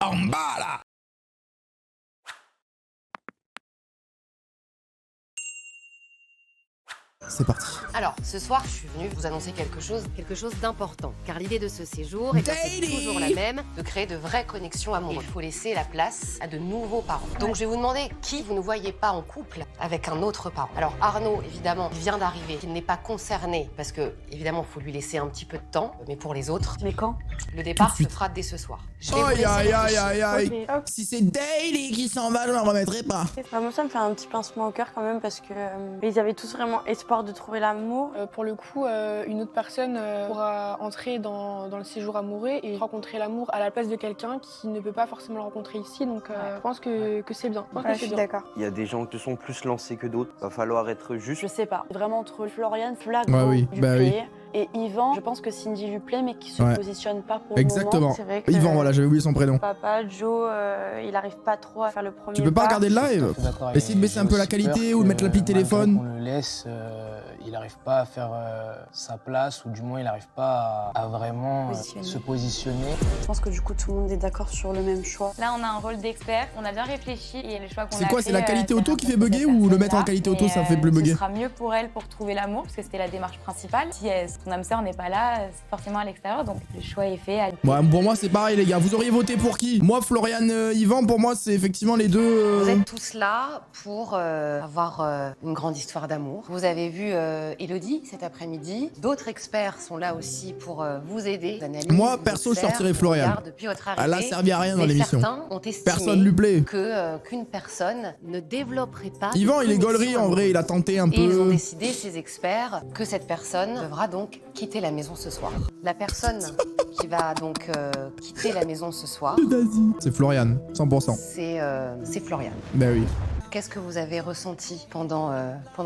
En bas, là. C'est parti. Alors, ce soir, je suis venue vous annoncer quelque chose d'important. Car l'idée de ce séjour est toujours la même, de créer de vraies connexions amoureuses. Il faut laisser la place à de nouveaux parents. Donc, je vais vous demander qui vous ne voyez pas en couple avec un autre parent. Alors, Arnaud, évidemment, il vient d'arriver. Il n'est pas concerné parce que, évidemment, il faut lui laisser un petit peu de temps. Mais pour les autres... Mais quand? Le départ se fera dès ce soir. Aïe, aïe, aïe, aïe, aïe. Si c'est Daily qui s'en va, je m'en remettrai pas. Moi, ça me fait un petit pincement au cœur quand même parce que ils avaient tous vraiment espoir de trouver l'amour. Pour le coup, une autre personne pourra entrer dans le séjour amoureux et rencontrer l'amour à la place de quelqu'un qui ne peut pas forcément le rencontrer ici. Donc, je pense que c'est bien. Je suis d'accord. Il y a des gens qui sont plus lancés que d'autres. Va falloir être juste. Je sais pas. Vraiment entre Florian, oui. Et Yvan, je pense que Cindy lui plaît, mais qui se positionne pas pour Exactement. le moment. C'est vrai que Yvan, voilà, j'avais oublié son prénom. Papa, Joe, il arrive pas trop à faire le premier Tu peux pas regarder le live? D'accord, Essaye de baisser un peu la qualité ou de mettre l'appli téléphone. On le laisse, il n'arrive pas à faire sa place, ou du moins il n'arrive pas à vraiment se positionner. Je pense que du coup tout le monde est d'accord sur le même choix. Là on a un rôle d'expert, on a bien réfléchi et les choix qu'on a fait... C'est quoi, c'est la qualité auto qui fait bugger ou le mettre en qualité auto ça fait plus bugger? Ce sera mieux pour elle pour trouver l'amour, parce que c'était la démarche principale. Si son âme sœur n'est pas là, c'est forcément à l'extérieur, donc le choix est fait. Ouais, pour moi c'est pareil les gars, vous auriez voté pour qui? Moi, Florian, Yvan, pour moi c'est effectivement les deux... Vous êtes tous là pour avoir une grande histoire d'amour. Vous avez vu Elodie cet après-midi. D'autres experts sont là aussi pour vous aider. Moi, perso, je sortirais Florian. Elle a servi à rien dans l'émission. Personne lui plaît. Qu'une personne ne développerait pas... Yvan, il est gaulerie en vrai, il a tenté un peu... Et ils ont décidé, ces experts, que cette personne devra donc quitter la maison ce soir. La personne qui va donc quitter la maison ce soir... C'est Florian, 100%. C'est Florian. Ben oui. Qu'est-ce que vous avez ressenti pendant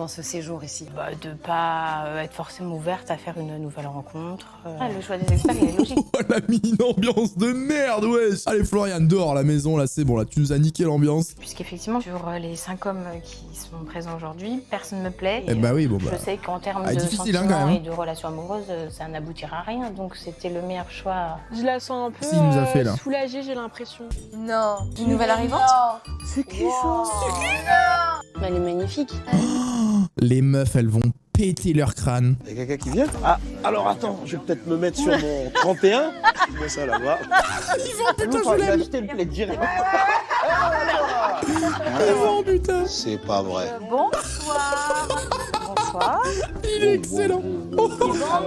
ce séjour ici? De pas être forcément ouverte à faire une nouvelle rencontre. Le choix des experts, il est logique. Oh, elle a mis une ambiance de merde, wesh. Allez, Florian, dehors, la maison, là, c'est bon, là, tu nous as niqué l'ambiance. Puisqu'effectivement, sur les 5 hommes qui sont présents aujourd'hui, personne ne me plaît. Eh bah oui, bon bah... Je sais qu'en termes de difficile, hein, sentiments quand même. et de relations amoureuses, ça n'aboutira à rien. Donc c'était le meilleur choix. Je la sens un peu Si, il nous a fait, là. soulagée, j'ai l'impression. Non. Une nouvelle arrivante? C'est qui ça? Elle est magnifique. Les meufs, elles vont péter leur crâne. Il y a quelqu'un qui vient? Ah, alors attends, je vais peut-être me mettre sur mon 31. Je mets ça là-bas. Yvan, putain, je l'aime. acheté le plaid direct. Yvan, putain. C'est pas vrai. Bonsoir. Bonsoir. Il est excellent.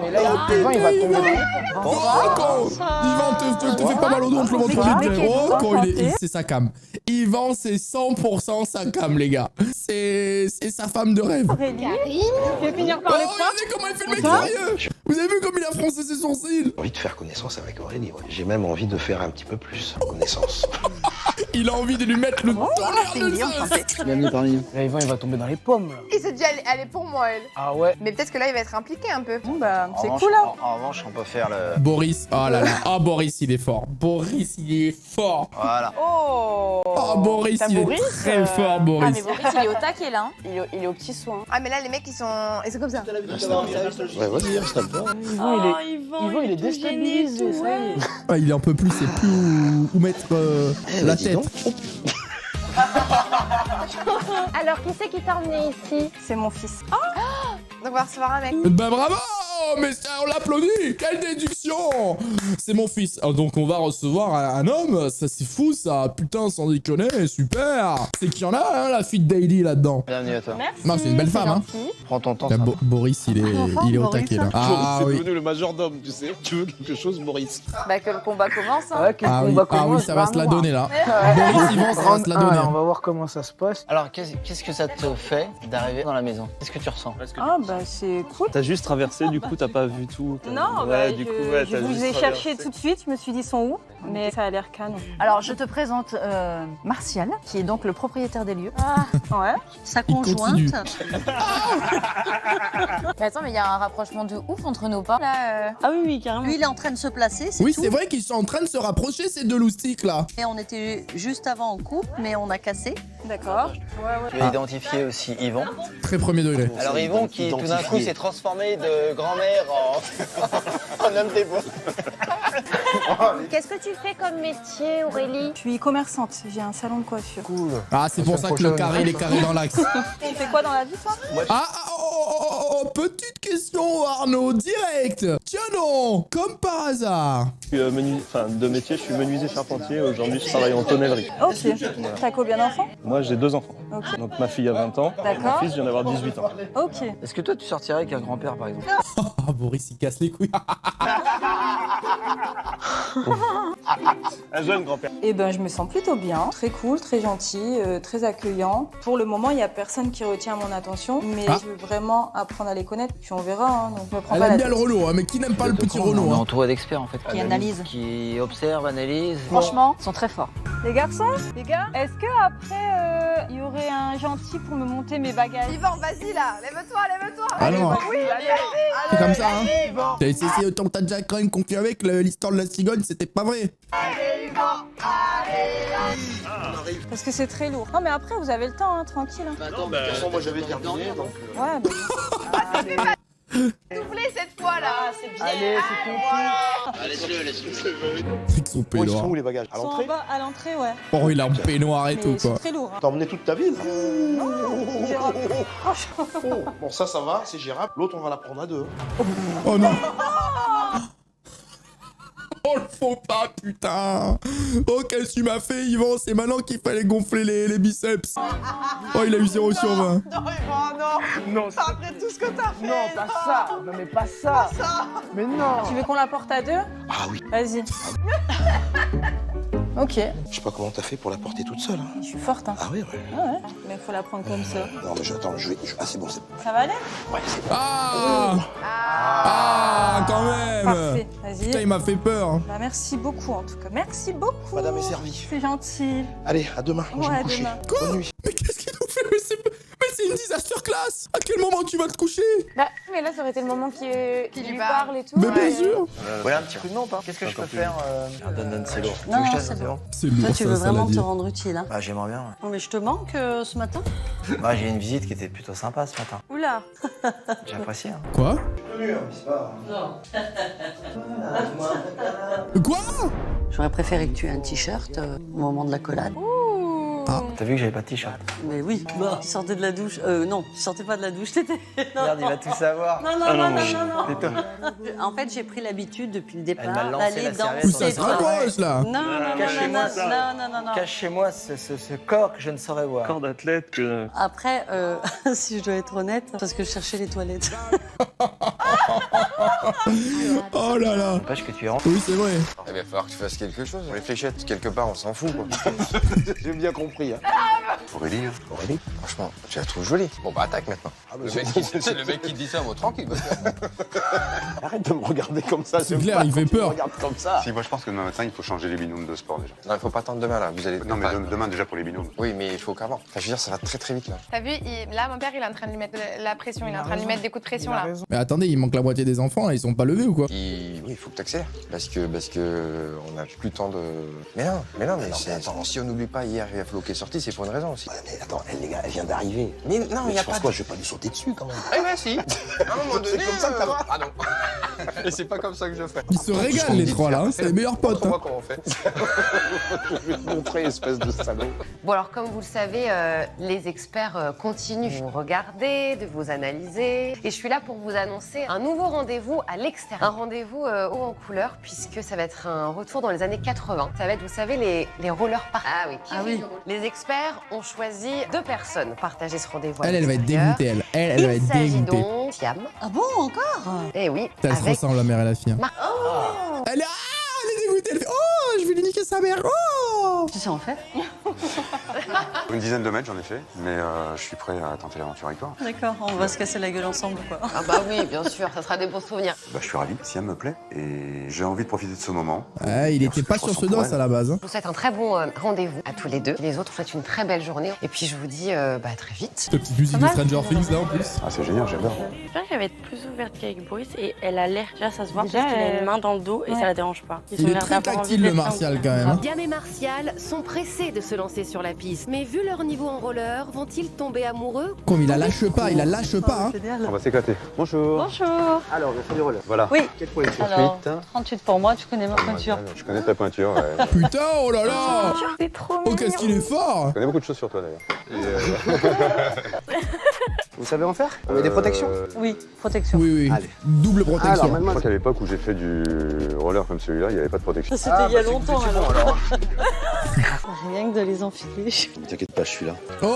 Mais là, Yvan, il va tomber dans les Yvan, te fais pas mal au dos, on te le montre vite. Oh, quand c'est sa cam. Yvan, c'est 100% sa cam, les gars. C'est sa femme de rêve. Je vais finir par Oh, les points. regardez comment il fait le mec sérieux. Vous avez vu comme il a froncé ses sourcils? J'ai envie de faire connaissance avec Aurélie. Ouais. J'ai même envie de faire un petit peu plus connaissance. Il a envie de lui mettre le tonnerre de ça. Bienvenue parmi nous. Là, Yvan, il va tomber dans les pommes, là. Il s'est dit, elle est pour moi, elle. Ah ouais. Mais peut-être que là, il va être impliqué un peu. Bon bah, c'est En cool revanche- hein. En revanche, on peut faire le... Boris, oh là là. Ah, Boris, il est fort. Boris, il est fort. Voilà. Oh. Oh, Boris, il est très fort, Ah Boris. mais Boris, il est au taquet là. Il est au petit soin. Ah, mais là, les mecs, ils sont comme ça. Ouais, vas-y, installe-toi. Yvan, il est déstabilisé, ça y est. Ah, il est un peu plus, c'est plus où mettre la dis tête. donc. Alors qui c'est qui t'a emmené ici? C'est mon fils. Donc, on va recevoir un mec. Bah bravo! Mais ça, on l'applaudit! Quelle déduction! C'est mon fils. Ah, donc on va recevoir un homme. Ça c'est fou ça. Putain, sans déconner, super! C'est qu'il y en a, hein, la fille de Daily là-dedans. Bienvenue à toi. Merci. Non, c'est une belle femme, hein. Prends ton temps. Là, Boris, il est au Boris, taquet là. hein. Ah c'est oui. devenu le majordome, tu sais. Tu veux quelque chose, Maurice? Bah, que le combat commence. Hein. Ouais, que le Ah oui, combat ah oui, commence, ça va se la bah, donner là. Boris, Yvan, ça va se la Ah, donner. on va voir comment ça se passe. Alors, qu'est-ce que ça te fait d'arriver dans la maison? Qu'est-ce que tu ressens? Ah bah c'est cool. T'as juste traversé, du coup, t'as pas vu tout. Non, ouais, bah, du coup, ouais, je t'as vous juste ai cherché traversé. tout de suite, je me suis dit sont où, mais ça a l'air canon. Alors, je te présente Martial, qui est donc le propriétaire des lieux. Ouais. Sa Il conjointe. continue. Mais attends, mais il y a un rapprochement de ouf entre nos pas là. Ah oui, oui, carrément. Lui, il est en train de se placer, c'est Oui, tout. c'est vrai qu'ils sont en train de se rapprocher ces deux loustiques là. Et on était juste avant en couple, mais on a cassé. D'accord. Tu as identifié aussi Yvan. Très premier degré. Alors Yvan qui tout d'un coup s'est transformé de grand-mère en homme des moi. Qu'est-ce que tu fais comme métier, Aurélie? Je suis commerçante, j'ai un salon de coiffure. Cool. Ah, c'est pour ça que le carré, il est carré dans l'axe. Tu fais quoi dans la vie, toi? Petite question, Arnaud, direct. Tiens non, comme par hasard. Je suis de métier, je suis menuisier charpentier. Aujourd'hui, je travaille en tonnellerie. Ok. T'as combien d'enfants? Moi, j'ai 2 enfants. Ok. Donc ma fille a 20 ans, D'accord. mon fils vient d'avoir 18 ans. Ok. Est-ce que toi, tu sortirais avec un grand-père, par exemple? Ah, Boris, il casse les couilles. Un jeune grand-père. Eh ben, je me sens plutôt bien. Très cool, très gentil, très accueillant. Pour le moment, il n'y a personne qui retient mon attention, mais je veux vraiment apprendre à les connaître, puis on verra. Hein, donc je me prends Elle pas aime la bien tête. le Renault, hein, mais qui n'aime pas le petit Renault On est hein. entouré d'experts, en fait. Qui analyse. Qui observent, analysent. Franchement, ils sont très forts. Les garçons, les gars, est-ce que après, il y aurait un gentil pour me monter mes bagages? Yvan, vas-y là, lève-toi, lève-toi. Ah non. Oui, allez, C'est comme ça, hein. T'as essayé autant que t'as déjà quand même confié avec l'histoire de la cigogne, c'était pas vrai. Parce que c'est très lourd. Non, mais après, vous avez le temps, hein, tranquille. Hein. De toute façon, moi j'avais terminé, donc... Ouais, bah... Soufflez cette fois là. c'est bien. Allez, c'est ton Avec son Ils peignoir. sont où les bagages? À Ils sont en l'entrée? bas, à l'entrée, ouais. Oh, il a un peignoir et Mais tout, c'est quoi. très lourd. Hein. T'as emmené toute ta vie là? Franchement. Oh, bon ça va, c'est gérable. L'autre on va la prendre à 2. Oh non. Oh, le faux pas, putain. Oh, qu'est-ce que tu m'as fait, Yvan? C'est maintenant qu'il fallait gonfler les biceps. Oh, il a eu 0 sur 20. Non, Yvan, non. Non, Après tout ce que t'as fait. non, pas ça. Non, mais pas ça. Mais non. Tu veux qu'on la porte à 2? Ah oui. Vas-y. Ok. Je sais pas comment t'as fait pour la porter toute seule. Hein. Je suis forte, hein. Ah oui, ouais. Ah ouais. Mais faut la prendre comme ça. Non mais attends, Ah c'est bon, c'est... Ça va aller? Ouais, c'est bon. Ah, quand même. Parfait. Vas-y. Putain, il m'a fait peur. Hein. Bah, merci beaucoup, en tout cas. Merci beaucoup. Madame est servie. C'est gentil. Allez, à demain. Moi, je vais Ouais, me coucher. demain. Bonne nuit. Mais qu'est-ce qu'il nous fait? Mais c'est une disaster class. À quel moment tu vas te coucher? Bah, mais là, ça aurait été le moment qui lui parle et tout. Mais bien sûr. Ouais, un petit coup de main ou pas? Qu'est-ce que je peux faire? Donne, c'est lourd. Non, Tu veux que je c'est te- bon. C'est lourd, Toi, tu veux ça vraiment l'a te dit. rendre utile, hein? Bah, j'aimerais bien. Oh, mais je te manque ce matin? Bah, j'ai une visite qui était plutôt sympa ce matin. Oula. J'ai apprécié. Hein. Quoi? Quoi? J'aurais préféré que tu aies un t-shirt au moment de la collade. T'as vu que j'avais pas de t-shirt? Mais oui, bah, tu sortais de la douche. Non, tu sortais pas de la douche, t'étais... Non. Regarde, il va tout savoir. Non. En fait, j'ai pris l'habitude depuis le départ Elle m'a lancé d'aller la dans serviette. Où ça se rabosse, là? Non. Cache chez moi ce corps que je ne saurais voir. Corps d'athlète que... Après, si je dois être honnête, parce que je cherchais les toilettes. Oh là là. N'empêche que tu es rentré. Oui, c'est vrai. Il va falloir que tu fasses quelque chose. Les fléchettes, quelque part, on s'en fout, quoi. J'ai bien compris. Hein. Aurélie, franchement, tu la trouves jolie. Bon, bah, attaque maintenant. C'est le mec qui dit ça, moi, tranquille. Arrête de me regarder comme ça. C'est clair, il fait peur. Regarde comme ça. Si, moi je pense que demain matin, il faut changer les binômes de sport déjà. Non, il faut pas attendre demain, là. Vous allez... Non, mais demain déjà pour les binômes. Oui, mais il faut qu'avant. Enfin, je veux dire, ça va très très vite, là. T'as vu, là, mon père, il est en train de lui mettre la pression. Il est en train de lui mettre des coups de pression, là. Mais attendez, il manque la moitié des enfants, là. Ils sont pas levés ou quoi? Oui, il faut que t'accélères. Parce que on n'a plus le temps de... Mais non, attends, si on n'oublie pas, hier, il y a Flo qui est sorti, c'est pour une raison aussi. Ouais, mais attends, les gars, elle vient d'arriver. Mais non, il y a pas... quoi, je vais pas lui sauter dessus quand même. Eh ben si. À un moment donné, C'est comme ça que t'as... Ah non. Et c'est pas comme ça que je fais. Ils se régalent, les trois, là. Hein. C'est les meilleurs potes. Montre-moi comment on fait. Je vais te montrer, espèce de salaud. Bon alors comme vous le savez, les experts continuent de vous regarder, de vous analyser. Et je suis là pour vous annoncer un nouveau rendez-vous à l'extérieur. Un rendez-vous haut en couleur puisque ça va être un retour dans les années 80. Ça va être, vous savez, les rollers partout. Ah oui. Les experts ont choisi 2 personnes pour partager ce rendez-vous. Elle va être dégoûtée, elle. Elle va être Il s'agit dégoûtée. donc Thiam. Ah bon, encore? Eh oui. Elle se ressemble, la mère et la fille. Hein. Elle est... Ah, elle est dégoûtée. Elle fait... Oh, je vais lui niquer sa mère. Oh. Tu sais en fait? Une dizaine de mètres, j'en ai fait, mais je suis prêt à tenter l'aventure avec toi. D'accord, on va se casser la gueule ensemble, quoi. Ah bah oui, bien sûr, ça sera des bons souvenirs. Bah, je suis ravi, si elle me plaît, et j'ai envie de profiter de ce moment. Ah, il était pas sur ce dos à la base. Hein. Je vous souhaite un très bon rendez-vous à tous les deux. Les autres, je vous souhaite une très belle journée. Et puis je vous dis à très vite. Cette petite musique de Stranger Things là en plus. Ah, c'est génial, j'adore. J'espère qu'elle va être plus ouverte qu'avec Boris et elle a l'air, déjà ça se voit, Déjà, parce qu'il a une main dans le dos et ça la dérange pas. Il est très tactile le Martial quand même. Hein. Thiam et Martial rivales sont pressés de se lancer sur la piste. Mais vu leur niveau en roller, vont-ils tomber amoureux? Comme il la lâche pas, il la lâche pas. Hein. On va s'éclater. Bonjour. Bonjour. Alors, on fait du roller. Voilà. Oui. Quelle pointure? Alors, 38 pour moi, tu connais ma pointure. Je connais ta pointure. Putain, oh là là. C'est trop Oh, qu'est-ce qu'il est fort. Je connais beaucoup de choses sur toi d'ailleurs. Vous savez en faire? On met des protections? Oui, protection. Oui, oui. Allez. Double Alors, protection. Je crois qu'à l'époque où j'ai fait du roller comme celui-là, il n'y avait pas de protection. Ça, c'était il y a longtemps alors. Rien que de les enfiler. T'inquiète pas, je suis là. Oh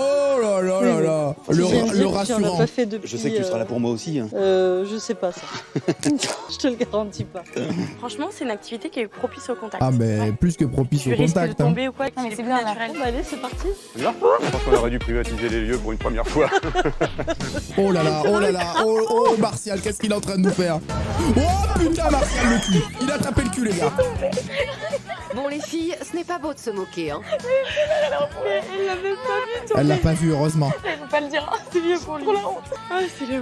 là là là là. Le rassurant. Pas fait depuis, Je sais que tu seras là pour moi aussi. Hein. Je sais pas ça. Je te le garantis pas. Franchement, c'est une activité qui est propice au contact. Ah, mais plus que propice Tu au risques de contact. Hein. tomber ou quoi? Non, mais c'est bien naturel. Allez, c'est parti. Je pense qu'on aurait dû privatiser les lieux pour une première fois. Oh là là, oh là là, oh Martial, qu'est-ce qu'il est en train de nous faire? Oh putain, Martial le cul. Il a tapé le cul, les gars. Bon les filles, ce n'est pas beau de se moquer, hein. Elle l'avait pas vu. Elle l'a pas vu, heureusement. Il faut pas le dire. C'est vieux pour lui. Ah, c'est le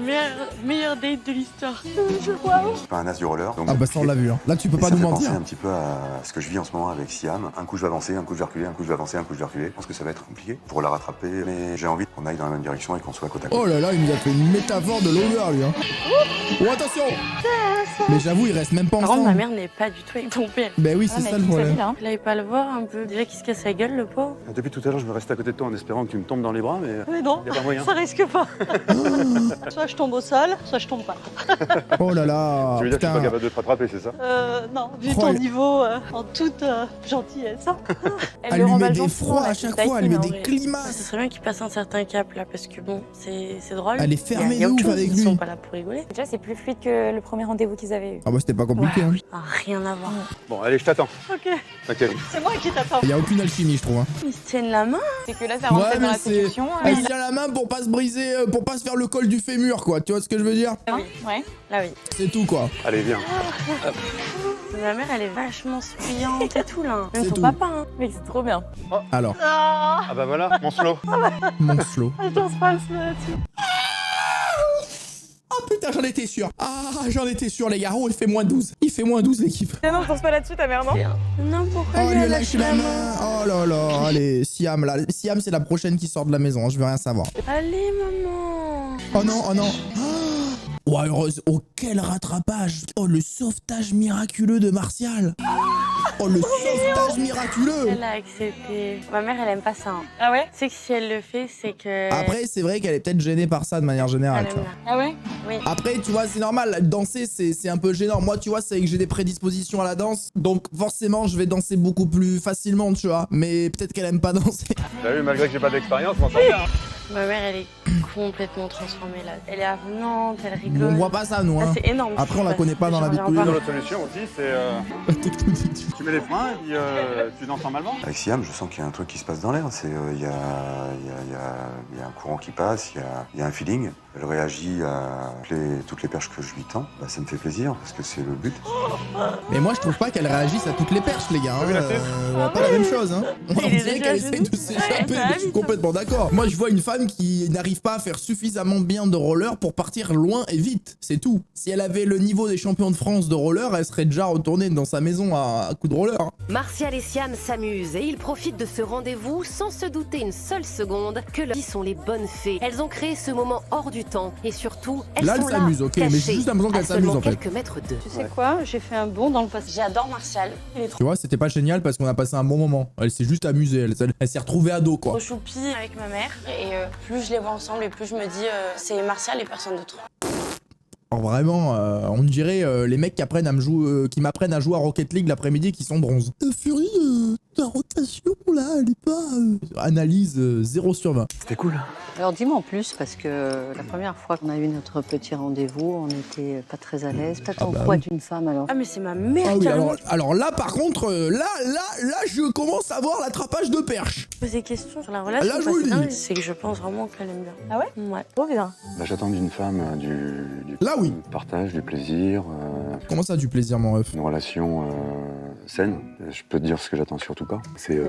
meilleur date de l'histoire. Je suis pas un as du roller. Donc Ah bah ça on l'a vu, hein. Là tu peux pas ça nous fait mentir. penser un petit peu à ce que je vis en ce moment avec Siam. Un coup je vais avancer, un coup je vais reculer, un coup je vais avancer, un coup je vais reculer. Je pense que ça va être compliqué pour la rattraper, mais j'ai envie qu'on aille dans la même direction et qu'on soit côte à côte. Oh là là, il nous a fait une métaphore de l'honneur, lui, hein. Oh attention. Mais j'avoue, il reste même pas Par contre, ma ensemble. mère n'est pas du tout avec ton père. Ben oui, c'est ça le problème. Il n'allait pas le voir un peu. Déjà qu'il se casse la gueule, le pauvre. Depuis tout à l'heure, je me reste à côté de toi en espérant que tu me tombes dans les bras, mais Mais non, y a pas moyen. ça risque pas. Soit je tombe au sol, soit je tombe pas. Oh là là. Tu veux dire que je suis pas Putain. capable de te rattraper, c'est ça? Non, vu Oh, ton elle- niveau en toute gentillesse. Elle lui met des froids à chaque fois, elle lui met des climates. Ce serait bien qu'il passe un certain cap là, parce que bon, c'est drôle. Elle est fermée Il y a de autre ouf chose, avec ils lui. sont pas là pour rigoler. Déjà, c'est plus fluide que le premier rendez-vous qu'ils avaient eu. Ah bah c'était pas compliqué, hein. Ah, rien à voir. Bon, allez, je t'attends. Ok, Ok. c'est moi qui t'attends. Il y a aucune alchimie, je trouve, hein. Ils se tiennent la main. C'est que là, ça rentre Ouais, dans mais la c'est. séduction. Elle se tient la main pour pas se briser, pour pas se faire le col du fémur, quoi. Tu vois ce que je veux dire? Oui. Ouais. Là oui. C'est tout, quoi. Allez, viens. Ma mère, elle est vachement souriante et tout là. Même C'est son tout. papa, hein. Mais c'est trop bien. Alors, Ah bah voilà, mon slow. mon slow. Attends, c'est pas le là-dessus. Oh putain, j'en étais sûr. Ah, j'en étais sûr, les gars. Oh, il fait moins 12. Il fait moins 12, l'équipe. Non, pense pas là-dessus, ta mère, non? Non, pourquoi Oh, lui, lui a elle lâché la main. Oh là là. Allez, Siam, là. Siam, c'est la prochaine qui sort de la maison. Je veux rien savoir. Allez, maman. Oh non, oh non. Oh, heureuse. Oh, quel rattrapage. Oh, le sauvetage miraculeux de Martial. Oh, le sauvetage miraculeux. Elle a accepté. Ma mère, elle aime pas ça. Hein. Ah ouais? C'est que si elle le fait, c'est que. Après, c'est vrai qu'elle est peut-être gênée par ça de manière générale. elle tu aime vois. là. Ah ouais? Oui. Après, tu vois, c'est normal. Danser, c'est un peu gênant. Moi, tu vois, c'est que j'ai des prédispositions à la danse. Donc, forcément, je vais danser beaucoup plus facilement, tu vois. Mais peut-être qu'elle aime pas danser. T'as vu, malgré que j'ai pas d'expérience, je m'en sors bien. Ma mère, elle est complètement transformée là. Elle est avenante, elle rigole. On voit pas ça, nous. Ah, Hein. c'est énorme. Après, on la connaît pas dans la vie de tous les Dans jours. l'autre solution aussi, c'est tu mets les freins et puis tu danses normalement. Avec Siam, je sens qu'il y a un truc qui se passe dans l'air. C'est il y a un courant qui passe, il y a un feeling. Elle réagit à toutes les perches que je lui tends. Bah, ça me fait plaisir parce que c'est le but. Mais moi, je trouve pas qu'elle réagisse à toutes les perches, les gars. Hein. vu la tête On voit pas la même chose. Hein. On Il est dirait déjà qu'elle à essaie genoux. de s'échapper. Ouais, Mais je suis complètement d'accord. Moi, je vois une femme qui n'arrive pas à faire suffisamment bien de roller pour partir loin et vite. C'est tout. Si elle avait le niveau des champions de France de roller, elle serait déjà retournée dans sa maison à coups de roller. Hein. Martial et Siam s'amusent et ils profitent de ce rendez-vous sans se douter une seule seconde que leurs filles sont les bonnes fées. Elles ont créé ce moment hors du temps et surtout, elles Là, sont elle là, s'amuse, ok, mais j'ai cachées, juste l'impression qu'elle à s'amuse, seulement en fait. quelques mètres d'eux. Tu sais quoi? J'ai fait un bond dans le passé. J'adore Martial. Il est trop Tu vois, c'était pas génial parce qu'on a passé un bon moment. Elle s'est juste amusée. Elle s'est retrouvée ado, quoi. choupi avec ma mère. Et plus je les vois ensemble et plus je me dis c'est Martial et personne d'autre. Alors vraiment, on dirait les mecs qui apprennent à qui m'apprennent à jouer à Rocket League l'après-midi qui sont bronze. Fury, ta rotation là, elle est pas. Analyse 0 sur 20. C'était cool. Alors dis-moi en plus, parce que la première fois qu'on a eu notre petit rendez-vous, on n'était pas très à l'aise. T'attends quoi d'une femme alors? Ah mais c'est ma mère Ah oui, qui a alors là par contre, là, je commence à voir l'attrapage de perche. posé des questions sur la relation. Là, je vous le parce que dis. c'est que je pense vraiment qu'elle aime bien. Ah ouais? Ouais. Trop bien. Bah, j'attends d'une femme du Là oui. partage, du plaisir, Comment ça, du plaisir, mon ref? une relation saine. Je peux te dire ce que j'attends surtout pas. C'est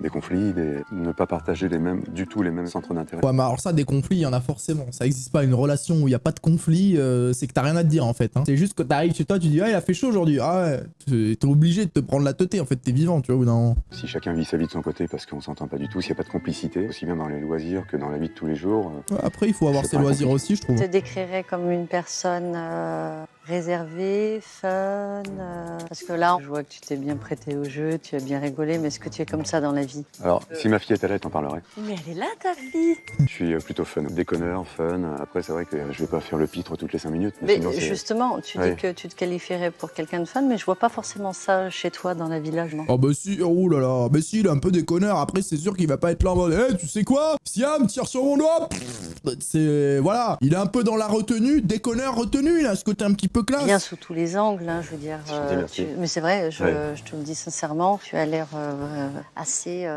des conflits, ne pas partager du tout les mêmes centres d'intérêt. Ouais, mais alors ça, des conflits, il y en a forcément. Ça existe pas. Une relation où il y a pas de conflit, c'est que t'as rien à te dire en fait. Hein. C'est juste que t'arrives chez toi, tu dis ah il a fait chaud aujourd'hui. Ah ouais, t'es obligé de te prendre la teuté. En fait, t'es vivant, tu vois. Ou non. Si chacun vit sa vie de son côté parce qu'on s'entend pas du tout, s'il n'y a pas de complicité, aussi bien dans les loisirs que dans la vie de tous les jours. Après, il faut avoir ses loisirs aussi, je trouve. Je te décrirais comme une personne réservée, fun. Parce que là, je vois que tu t'es bien prêté au jeu, tu as bien rigolé, mais est-ce que tu es comme ça dans la vie? Alors, si ma fille était là, elle t'en parlerait. Mais elle est là, ta fille. Je suis plutôt fun, déconneur, fun. Après, c'est vrai que je vais pas faire le pitre toutes les 5 minutes. Mais sinon, justement, tu dis que tu te qualifierais pour quelqu'un de fun, mais je vois pas forcément ça chez toi dans la village, non? Oh bah si, oh là là, bah si, il est un peu déconneur. Après, c'est sûr qu'il va pas être là en mode, hey, tu sais quoi? Siam, tire sur mon doigt. C'est, voilà, il est un peu dans la retenue, déconneur retenu, il a ce côté un petit peu classe. Bien sous tous les angles, hein, je veux dire. Mais c'est vrai, je te le dis sincèrement, tu as l'air assez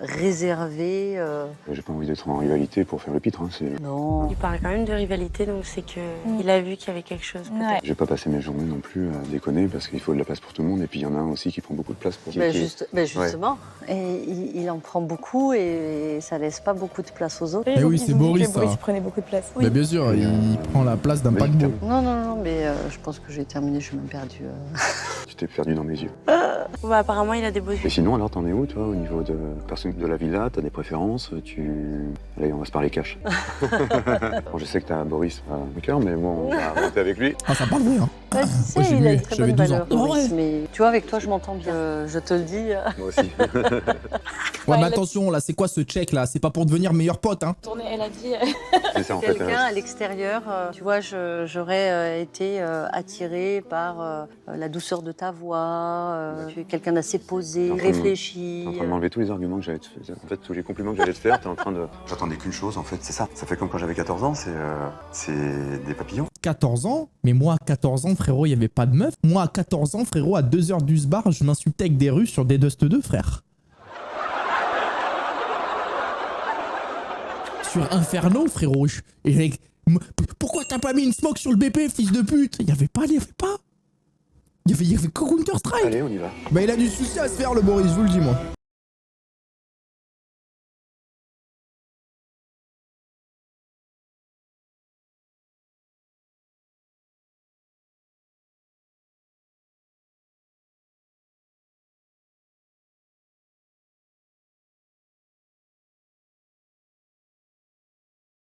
réservé. J'ai pas envie d'être en rivalité pour faire le pitre. Hein, non. Il parle quand même de rivalité, donc c'est que il a vu qu'il y avait quelque chose. Ouais. Je vais pas passer mes journées non plus à déconner parce qu'il faut de la place pour tout le monde et puis il y en a un aussi qui prend beaucoup de place pour justement, et il en prend beaucoup et ça laisse pas beaucoup de place aux autres. Et oui, c'est Boris, ça. Boris prenait beaucoup de place. Mais bien sûr, il prend la place d'un paquebot. Non, mais je pense que j'ai terminé, je suis même perdu. Tu t'es perdu dans mes yeux. Bah, apparemment, il a des beaux yeux. Et sinon, alors, t'en es où, toi, au niveau de personne de la villa? T'as des préférences? Allez, on va se parler cash. Bon, je sais que t'as Boris au cœur, mais bon, on va monter avec lui. Ah, ça parle vrai, hein. Ouais, tu sais, il a une très bonne valeur, Boris, mais tu vois, avec toi, je m'entends bien. Je te le dis. Moi aussi. Ouais, mais attention, là, c'est quoi ce check, là? C'est pas pour devenir meilleur pote, hein. Elle a dit... C'est ça, en fait. Quelqu'un à l'extérieur, tu vois, j'aurais été attirée par la douceur de ta voix. Tu es quelqu'un d'assez posé, réfléchi. T'es en train de m'enlever tous les arguments que j'allais te faire. En fait, tous les compliments que j'allais te faire, t'es en train de... J'attendais qu'une chose, en fait, c'est ça. Ça fait comme quand j'avais 14 ans, c'est des papillons. 14 ans? Mais moi, à 14 ans, frérot, il y avait pas de meuf. Moi, à 14 ans, frérot, à 2h du bar, je m'insultais avec des Russes sur des Dust 2, frère. Sur Inferno, frérot. Pourquoi t'as pas mis une smoke sur le BP, fils de pute? Il y avait pas. Il y avait que Counter-Strike. Allez, on y va. Bah, il a du souci à se faire, le Boris, je vous le dis, moi.